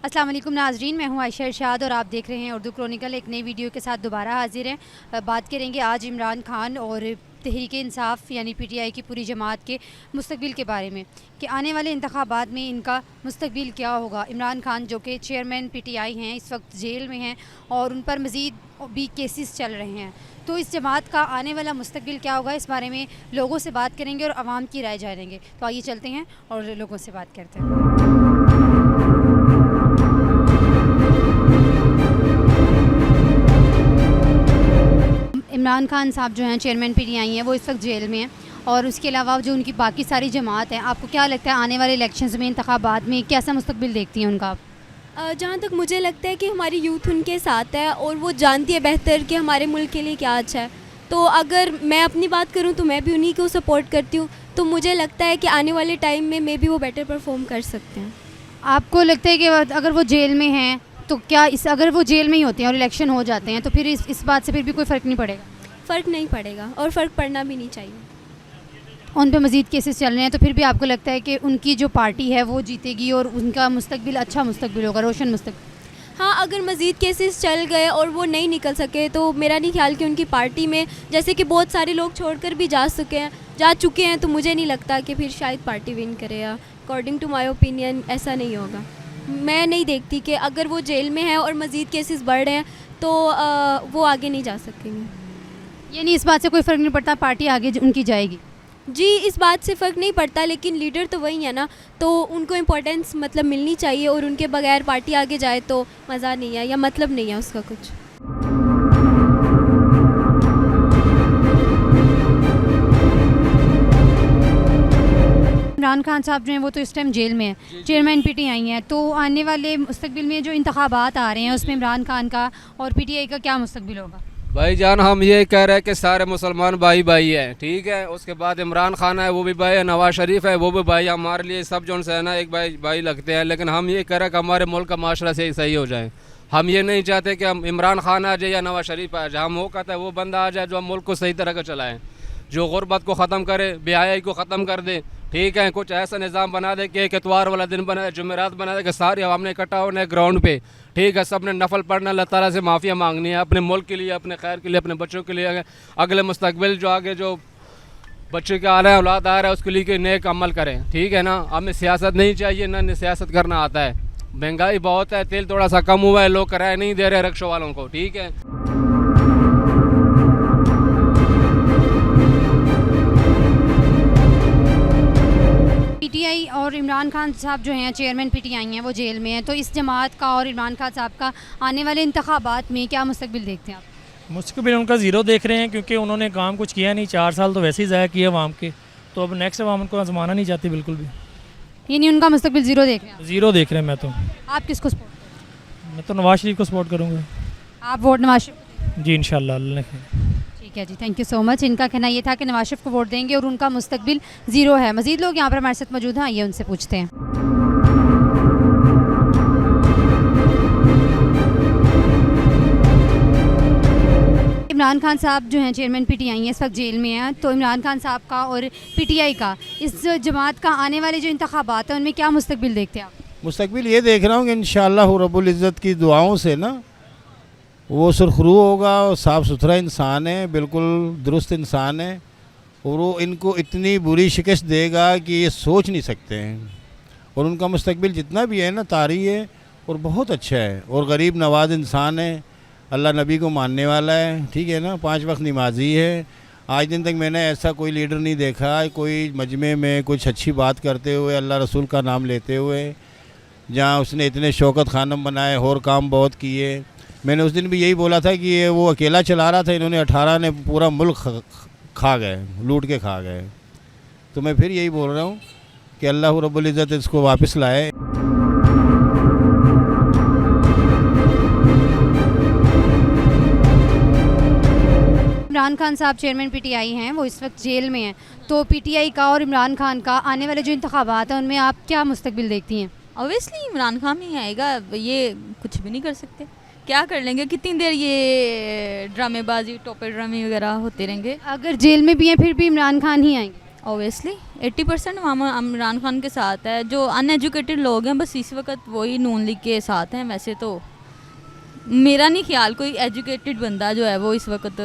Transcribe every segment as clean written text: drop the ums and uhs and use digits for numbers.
अस्सलाम वालेकुम नाजरीन, मैं हूँ आयशा इरशाद और आप देख रहे हैं उर्दू क्रॉनिकल। एक नई वीडियो के साथ दोबारा हाजिर हैं। बात करेंगे आज इमरान खान और तहरीक इंसाफ यानी पीटीआई की पूरी जमात के मुस्तकबिल के बारे में कि आने वाले इंतखाबात में इनका मुस्तकबिल क्या होगा। इमरान खान जो कि चेयरमैन पीटीआई हैं, इस वक्त जेल में हैं और उन पर मज़ीद भी केसेस चल रहे हैं। तो इस जमात का आने वाला मुस्तकबिल क्या होगा, इस बारे में लोगों से बात करेंगे और आवाम की राय जानेंगे। तो आइए चलते हैं और लोगों से बात करते हैं। इमरान खान साहब जो हैं चेयरमैन पीटीआई हैं, वो इस वक्त जेल में हैं और उसके अलावा जो उनकी बाकी सारी जमात हैं, आपको क्या लगता है आने वाले इलेक्शंस में, इंतखाबात में कैसा मुस्तकबिल देखती हैं उनका? जहाँ तक मुझे लगता है कि हमारी यूथ उनके साथ है और वो जानती है बेहतर कि हमारे मुल्क के लिए क्या अच्छा है। तो अगर मैं अपनी बात करूँ तो मैं भी उन्हीं को सपोर्ट करती हूँ। तो मुझे लगता है कि आने वाले टाइम में मे भी वो बेटर परफॉर्म कर सकते हैं। आपको लगता है कि अगर वो जेल में हैं तो क्या अगर वो जेल में ही होते हैं और इलेक्शन हो जाते हैं तो फिर इस बात से फिर भी कोई फ़र्क नहीं पड़ेगा? फ़र्क नहीं पड़ेगा और फ़र्क पड़ना भी नहीं चाहिए। उन पे मज़ीद केसेस चल रहे हैं तो फिर भी आपको लगता है कि उनकी जो पार्टी है वो जीतेगी और उनका मुस्तकबिल अच्छा मुस्तकबिल होगा, रोशन मुस्तकबिल? हाँ, अगर मज़ीद केसेस चल गए और वो नहीं निकल सके तो मेरा नहीं ख्याल कि उनकी पार्टी में, जैसे कि बहुत सारे लोग छोड़कर भी जा चुके हैं, तो मुझे नहीं लगता कि फिर शायद पार्टी विन करे। अकॉर्डिंग टू माय ओपिनियन ऐसा नहीं होगा। मैं नहीं देखती कि अगर वो जेल में है और मज़ीद केसेस बढ़ रहे हैं तो वो आगे नहीं जा सकेंगे। यानी इस बात से कोई फ़र्क नहीं पड़ता, पार्टी आगे उनकी जाएगी? जी, इस बात से फ़र्क नहीं पड़ता, लेकिन लीडर तो वही है ना, तो उनको इम्पोर्टेंस मतलब मिलनी चाहिए और उनके बगैर पार्टी आगे जाए तो मज़ा नहीं है या मतलब नहीं है उसका कुछ। इमरान खान साहब जो हैं वो तो इस टाइम जेल में हैं, चेयरमैन पीटीआई हैं, तो आने वाले मुस्तकबिल में जो इंतखाबात आ रहे हैं उसमें इमरान खान का और पीटीआई का क्या मुस्तकबिल होगा? भाईजान, हम ये कह रहे हैं कि सारे मुसलमान भाई भाई हैं, ठीक है। उसके बाद इमरान खान है, वो भी भाई है, नवाज शरीफ है, वो भी भाई। हमारे लिए सब जो है ना एक भाई भाई लगते हैं। लेकिन हम ये कह रहे हैं कि हमारे मुल्क का माशरा से सही हो जाए। हम ये नहीं चाहते कि हम इमरान खान आ जाए या नवाज शरीफ आ जाए। हम वो कहते हैं वो बंदा आ जाए जो हम मुल्क को सही तरह का चलाएँ, जो गुर्बत को ख़त्म करे, बेहयाई को ख़त्म कर दे, ठीक है। कुछ ऐसा निज़ाम बना दे कि एक इतवार वाला दिन बना दे, जुमेरात बना दे कि सारे आवाम ने इकट्ठा होना है ग्राउंड पे, ठीक है। सब ने नफल पढ़ना, अल्लाह ताला से माफ़िया मांगनी है अपने मुल्क के लिए, अपने खैर के लिए, अपने बच्चों के लिए, अगले मुस्तकबिल जो आगे जो बच्चे के आ रहे हैं, औलाद आ रहा है, उसके लिए कि नेक अमल करें, ठीक है ना। हमें सियासत नहीं चाहिए, ना सियासत करना आता है। महंगाई बहुत है, तेल थोड़ा सा कम हुआ है, लोग किराया नहीं दे रहे रिक्शा वालों को, ठीक है। पीटीआई और इमरान खान साहब जो हैं चेयरमैन पीटीआई हैं, वो जेल में हैं, तो इस जमात का और इमरान खान साहब का आने वाले इंतखाबात में क्या मुस्तकबिल देखते हैं आप? मुस्तकबिल उनका ज़ीरो देख रहे हैं, क्योंकि उन्होंने काम कुछ किया नहीं। 4 साल तो वैसे ही ज़ाया किए अवाम के, तो अब नेक्स्ट अवाम उनको आजमाना नहीं चाहती बिल्कुल भी। यानी उनका मुस्तकबिल ज़ीरो देख रहे हैं ज़ीरो देख रहे हैं। मैं तो आप किसको सपोर्ट करें? मैं तो नवाज शरीफ को सपोर्ट करूँगा। आप वोट नवाज शरीफ? जी इंशाल्लाह, अल्लाह ने खैर। ठीक है जी, थैंक यू सो मच। इनका कहना ये था कि नवाज शरीफ को वोट देंगे और उनका मुस्तकबिल ज़ीरो है। मज़ीद लोग यहाँ पर हमारे साथ मौजूद हैं, आइए उनसे पूछते हैं। इमरान खान साहब जो हैं चेयरमैन पीटीआई हैं, इस वक्त जेल में हैं, तो इमरान खान साहब का और पीटीआई का, इस जमात का आने वाले जो इंतखाबात हैं उनमें क्या मुस्तकबिल देखते हैं आप? मुस्तकबिल ये देख रहा हूँ कि इंशाअल्लाह रब्बुल इज़्ज़त की दुआओं से ना वो सुरखरू होगा और साफ़ सुथरा इंसान है, बिल्कुल दुरुस्त इंसान है, और वो इनको इतनी बुरी शिकस्त देगा कि ये सोच नहीं सकते हैं। और उनका मुस्तकबिल जितना भी है ना तारी है और बहुत अच्छा है, और गरीब नवाज इंसान है, अल्लाह नबी को मानने वाला है, ठीक है ना, 5 वक्त नमाजी है। आज दिन तक मैंने ऐसा कोई लीडर नहीं देखा कोई मजमे में कुछ अच्छी बात करते हुए, अल्लाह रसूल का नाम लेते हुए, जहाँ उसने इतने शौकत खानम बनाए और काम बहुत किए। मैंने उस दिन भी यही बोला था कि ये वो अकेला चला रहा था, इन्होंने 18 ने पूरा मुल्क खा गए, लूट के खा गए। तो मैं फिर यही बोल रहा हूँ कि अल्लाह रब्बुल इज़्ज़त इसको वापस लाए। इमरान खान साहब चेयरमैन पीटीआई हैं, वो इस वक्त जेल में हैं, तो पीटीआई का और इमरान खान का आने वाले जो इंतखाबात हैं उनमें आप क्या मुस्तकबिल देखती हैं? ऑब्वियसली इमरान खान ही आएगा, ये कुछ भी नहीं कर सकते। क्या कर लेंगे, कितनी देर ये ड्रामेबाजी, टोपे ड्रामे वगैरह होते रहेंगे। अगर जेल में भी हैं फिर भी इमरान खान ही आएंगे? ओबियसली 80% इमरान खान के साथ है। जो अनएजुकेटेड लोग हैं बस इस वक्त वही नून लीग के साथ हैं। वैसे तो मेरा नहीं ख्याल कोई एजुकेटेड बंदा जो है वो इस वक्त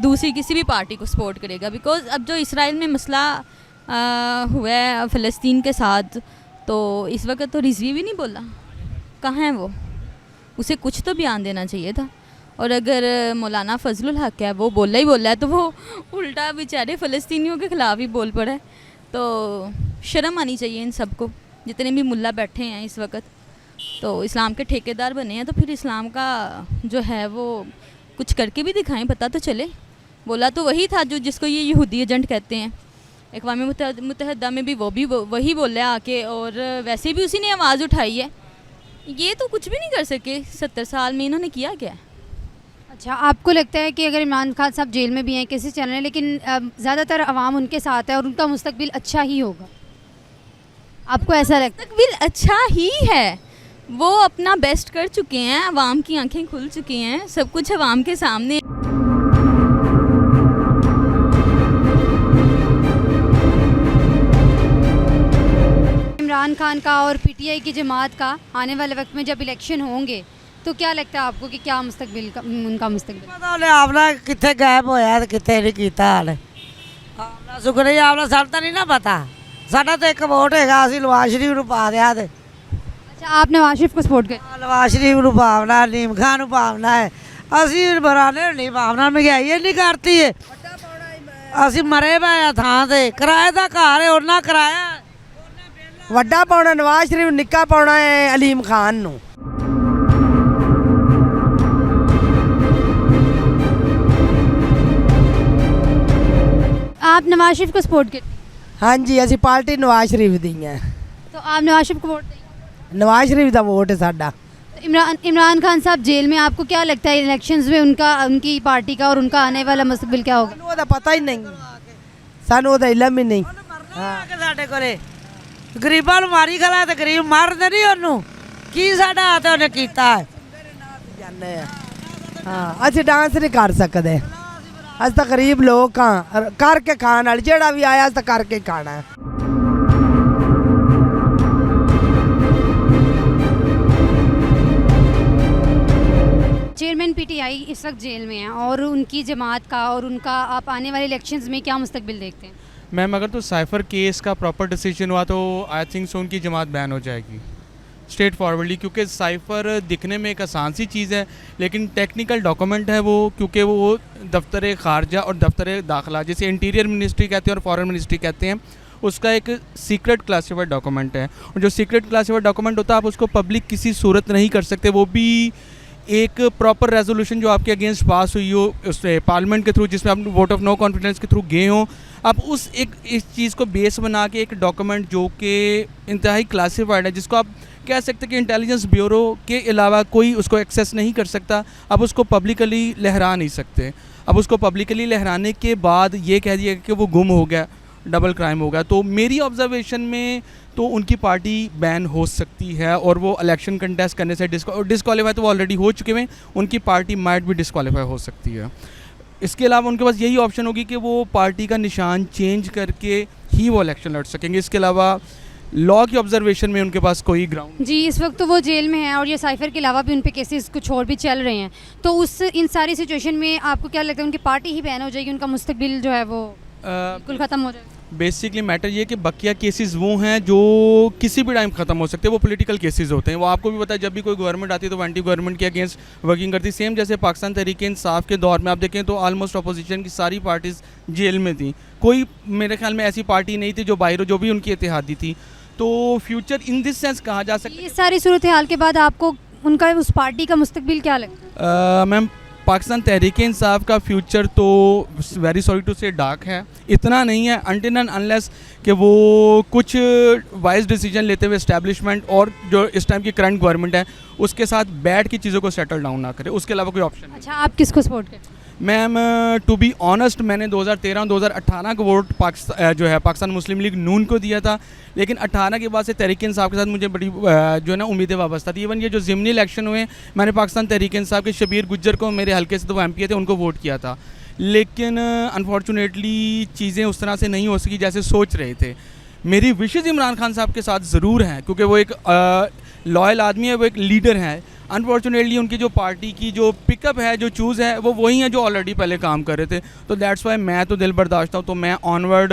दूसरी किसी भी पार्टी को सपोर्ट करेगा। बिकॉज अब जो इसराइल में मसला हुआ है फ़लस्तीन के साथ, तो इस वक्त तो रिजवी भी नहीं बोला। कहाँ है वो? उसे कुछ तो बयान देना चाहिए था। और अगर मौलाना फजलुल हक है वो बोला ही बोला है तो वो उल्टा बेचारे फ़लस्तीनियों के ख़िलाफ़ ही बोल पड़ा है। तो शर्म आनी चाहिए इन सबको, जितने भी मुल्ला बैठे हैं इस वक्त तो इस्लाम के ठेकेदार बने हैं। तो फिर इस्लाम का जो है वो कुछ करके भी दिखाएं, पता तो चले। बोला तो वही था जो जिसको ये यहूदी एजेंट कहते हैं। अक़वाम मुत्तहिदा में भी वही बोला आके, और वैसे भी उसी ने आवाज़ उठाई है। ये तो कुछ भी नहीं कर सके। 70 साल में इन्होंने किया क्या? अच्छा, आपको लगता है कि अगर इमरान खान साहब जेल में भी हैं, किसी चैनल है, लेकिन ज़्यादातर आवाम उनके साथ है और उनका मुस्तकबिल अच्छा ही होगा? आपको ऐसा लगता है? मुस्तकबिल अच्छा ही है। वो अपना बेस्ट कर चुके हैं, आवाम की आंखें खुल चुकी हैं, सब कुछ आवाम के सामने। इमरान खान का और पीटीआई की जमात का आने वाले वक्त में जब इलेक्शन होंगे तो क्या लगता है आपको कि क्या मुस्तकबिल का उनका मुस्तकबिल? पता ਉਹਨੇ ਆਪਣਾ ਕਿੱਥੇ ਗਾਇਬ ਹੋਇਆ ਤੇ ਕਿੱਥੇ ਨਹੀਂ ਕੀਤਾ ਹਾਲੇ। ਆਪਣਾ ਸੁਖਰੀ ਆਪਣਾ ਸਾਨੂੰ ਤਾਂ ਨਹੀਂ ਨਾ ਪਤਾ। ਸਾਡਾ ਤਾਂ ਇੱਕ ਵੋਟ ਹੈਗਾ, ਅਸੀਂ ਨਵਾਜ਼ ਸ਼ਰੀਫ ਨੂੰ ਪਾ ਦਿਆ ਤੇ अच्छा, आप नवाज शरीफ को सपोर्ट करें? ਨਵਾਜ਼ ਸ਼ਰੀਫ ਨੂੰ ਪਾਵਣਾ, ਨੀਮ ਖਾਨ ਨੂੰ ਪਾਵਣਾ ਹੈ। ਅਸੀਂ ਬਰਾਨੇ ਨਹੀਂ ਪਾਵਣਾ, ਮਹਿੰਗਾਈ ਇੰਨੀ ਕਰਤੀ ਹੈ। ਅਸੀਂ ਮਰੇ ਪਏ ਆ ਥਾਂ ਤੇ, ਕਿਰਾਏ ਦਾ ਘਰ ਹੈ, ਉਹਨਾਂ ਕਿਰਾਇਆ ਵੱਡਾ ਪਾਉਣਾ ਨਵਾਜ਼ ਸ਼ਰੀਫ, ਨਿੱਕਾ ਪਾਉਣਾ ਹੈ ਅਲੀਮ ਖਾਨ ਨੂੰ। आप नवाज शरीफ को सपोर्ट करें? ਹਾਂਜੀ ਅਸੀਂ ਪਾਰਟੀ ਨਵਾਜ਼ ਸ਼ਰੀਫ ਦੀ ਹੈ। तो आप नवाज शरीफ को वोट देंगे? ਨਵਾਜ਼ ਸ਼ਰੀਫ ਦਾ ਵੋਟ ਹੈ ਸਾਡਾ। तो इमरान खान साहब जेल में, आपको क्या लगता है इलेक्शंस में उनकी पार्टी का और उनका आने वाला मुस्तकबिल क्या होगा? ਸਾਨੂੰ ਉਹਦਾ ਪਤਾ ਹੀ ਨਹੀਂ, ਸਾਨੂੰ ਉਹਦਾ ਇਲਮ ਹੀ ਨਹੀਂ। ਆ ਕੇ ਸਾਡੇ ਕੋਲੇ ਗਰੀਬਾਂ ਨੂੰ ਮਾਰੀ ਖਲਾ ਤੇ ਗਰੀਬ ਮਾਰਦੇ ਨਹੀਂ ਉਹਨੂੰ। ਕੀ ਸਾਡਾ ਹੱਥ ਉਹਨੇ ਕੀਤਾ ਹੈ? ਜਾਂਦੇ ਆ ਹਾਂ, ਅਸੀਂ ਡਾਂਸ ਨਹੀਂ ਕਰ ਸਕਦੇ। ਅਸੀਂ ਤਾਂ ਗਰੀਬ ਲੋਕ ਹਾਂ, ਕਰਕੇ ਖਾਣ ਵਾਲੇ। ਜਿਹੜਾ ਵੀ ਆਇਆ ਅਸੀਂ ਤਾਂ ਕਰਕੇ ਖਾਣਾ ਹੈ। चेयरमैन पीटीआई इस वक्त जेल में हैं और उनकी जमात का और उनका आप आने वाले इलेक्शंस में क्या मुस्तकबिल देखते हैं? मैम अगर तो साइफ़र केस का प्रॉपर डिसीजन हुआ तो आई थिंक सो उनकी जमात बैन हो जाएगी स्ट्रेट फॉरवर्डली, क्योंकि साइफ़र दिखने में एक आसान सी चीज़ है लेकिन टेक्निकल डॉक्यूमेंट है वो, क्योंकि वो दफ्तर ख़ारजा और दफ्तर दाखिला, जैसे इंटीरियर मिनिस्ट्री कहते हैं और फॉरेन मिनिस्ट्री कहते हैं, उसका एक सीक्रेट क्लासिफाइड डॉक्यूमेंट है। और जो सीक्रेट क्लासिफाइड डॉक्यूमेंट होता है आप उसको पब्लिक किसी सूरत नहीं कर सकते, वो भी एक प्रॉपर रेजोल्यूशन जो आपके अगेंस्ट पास हुई हो उस पार्लियामेंट के थ्रू, जिसमें आप वोट ऑफ नो कॉन्फिडेंस के थ्रू गए हों, आप उस इस चीज़ को बेस बना के एक डॉक्यूमेंट जो कि इंतहाई क्लासिफाइड है, जिसको आप कह सकते हैं कि इंटेलिजेंस ब्यूरो के अलावा कोई उसको एक्सेस नहीं कर सकता, अब उसको पब्लिकली लहरा नहीं सकते। अब उसको पब्लिकली लहराने के बाद ये कह दिया कि वो गुम हो गया, डबल क्राइम हो गया, तो मेरी ऑब्जर्वेशन में तो उनकी पार्टी बैन हो सकती है और वो इलेक्शन कंटेस्ट करने से डिस्क्वालीफाई तो वो ऑलरेडी हो चुके हैं, उनकी पार्टी माइट भी डिस्क्वालीफाई हो सकती है। इसके अलावा उनके पास यही ऑप्शन होगी कि वो पार्टी का निशान चेंज करके ही वो इलेक्शन लड़ सकेंगे। इसके अलावा लॉ की ऑब्जर्वेशन में उनके पास कोई ग्राउंड जी, इस वक्त तो वो जेल में हैं और ये साइफर के अलावा भी उन पे केसेस कुछ और भी चल रहे हैं, तो उस इन सारी सिचुएशन में आपको क्या लगता है उनकी पार्टी ही बैन हो जाएगी, उनका मुस्तकबिल जो है वो बिल्कुल ख़त्म हो जाएगा? बेसिकली मैटर ये कि बकिया केसेस वो हैं जो किसी भी टाइम ख़त्म हो सकते हैं, वो पॉलिटिकल केसेस होते हैं। वो आपको भी पता है, जब भी कोई गवर्नमेंट आती है तो वो एंटी गवर्नमेंट के अगेंस्ट वर्किंग करती है। सेम जैसे पाकिस्तान तहरीक इंसाफ के दौर में आप देखें तो ऑलमोस्ट अपोजिशन की सारी पार्टीज़ जेल में थी, कोई मेरे ख्याल में ऐसी पार्टी नहीं थी जो बाहर जो भी उनकी इत्तेहादी थी। तो फ्यूचर इन दिस सेंस कहा जा सकता है। इस सारी सूरत हाल के बाद आपको उनका उस पार्टी का मुस्तकबिल क्या लगता है? मैम पाकिस्तान तहरीक इंसाफ का फ्यूचर तो वेरी सॉरी टू से डार्क है, इतना नहीं है अनटिल एंड अनलेस कि वो कुछ वाइज डिसीजन लेते हुए इस्टेब्लिशमेंट और जो इस टाइम की करंट गवर्नमेंट है उसके साथ बैठ की चीज़ों को सेटल डाउन ना करे, उसके अलावा कोई ऑप्शन नहीं। अच्छा, आप किसको सपोर्ट करते हैं? मैम टू बी ऑनेस्ट मैंने 2013 और 2018 का वोट पाकिस्तान मुस्लिम लीग नून को दिया था, लेकिन 18 के बाद से तहरीक इंसाफ के साथ मुझे बड़ी जो है ना उम्मीदें वाबस्ता थी। इवन ये जो ज़िमनी इलेक्शन हुए मैंने पाकिस्तान तहरीक इंसाफ के शबीर गुज्जर को, मेरे हल्के से तो वो MP थे, उनको वोट किया था। लेकिन अनफॉर्चुनेटली चीज़ें उस तरह से नहीं हो सकी जैसे सोच रहे थे। मेरी विशेज़ इमरान खान साहब के साथ ज़रूर हैं क्योंकि वो एक लॉयल आदमी है, वो एक लीडर हैं। अनफॉर्चुनेटली उनकी जो पार्टी की जो पिकअप है, जो चूज़ है, वो वही है जो ऑलरेडी पहले काम कर रहे थे। तो दैट्स वाई मैं तो दिल बर्दाश्त हूँ। तो मैं ऑनवर्ड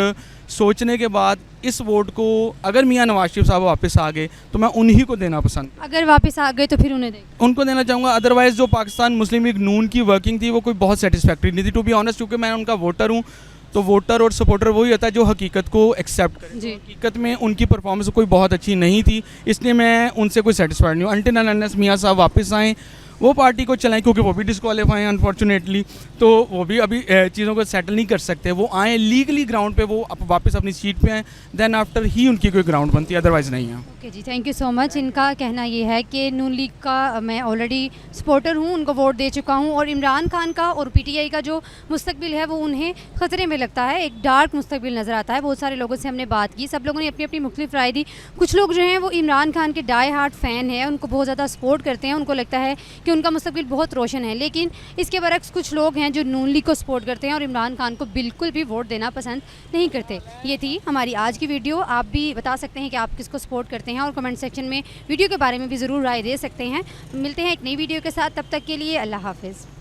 सोचने के बाद इस वोट को अगर मियां नवाज शरीफ साहब वापस आ गए तो मैं उन्हीं को देना पसंद, अगर वापस आ गए तो फिर उन्हें देंगे, उनको देना चाहूँगा। अदरवाइज़ जो पाकिस्तान मुस्लिम लीग नून की वर्किंग थी वो कोई बहुत सेटिस्फैक्ट्री नहीं थी, टू बी ऑनेस्ट। क्योंकि मैं उनका वोटर हूँ, तो वोटर और सपोर्टर वही होता है जो हकीकत को एक्सेप्ट करे। जी। हकीकत में उनकी परफॉर्मेंस कोई बहुत अच्छी नहीं थी, इसलिए मैं उनसे कोई सेटिस्फाइड नहीं हूँ। अनटिल एंड अनलेस मियां साहब वापस आएँ, वो पार्टी को चलाएं, क्योंकि वो भी डिस्क्वालीफाई हैं अनफॉर्चुनेटली, तो वो भी अभी चीज़ों को सेटल नहीं कर सकते। वो आएँ लीगली ग्राउंड पे, वो वापस अपनी सीट पे आएँ, देन आफ्टर ही उनकी कोई ग्राउंड बनती है, अदरवाइज़ नहीं है। ओके जी, थैंक यू सो मच। इनका कहना ये है कि नून लीग का मैं ऑलरेडी सपोर्टर हूँ, उनको वोट दे चुका हूँ, और इमरान खान का और पीटीआई का जो मुस्तकबिल है वो उन्हें ख़तरे में लगता है, एक डार्क मुस्तकबिल नज़र आता है। बहुत सारे लोगों से हमने बात की, सब लोगों ने अपनी अपनी मुख्तलिफ राय दी। कुछ लोग जो हैं वो इमरान खान के डाई हार्ट फ़ैन हैं, उनको बहुत ज़्यादा सपोर्ट करते हैं, उनको लगता है कि उनका मुस्तकबिल बहुत रोशन है। लेकिन इसके बरक्स कुछ लोग हैं जो नून लीग को सपोर्ट करते हैं और इमरान खान को बिल्कुल भी वोट देना पसंद नहीं करते। ये थी हमारी आज की वीडियो। आप भी बता सकते हैं कि आप किसको सपोर्ट करते हैं, और कमेंट सेक्शन में वीडियो के बारे में भी ज़रूर राय दे सकते हैं। मिलते हैं एक नई वीडियो के साथ, तब तक के लिए अल्लाह हाफ़िज़।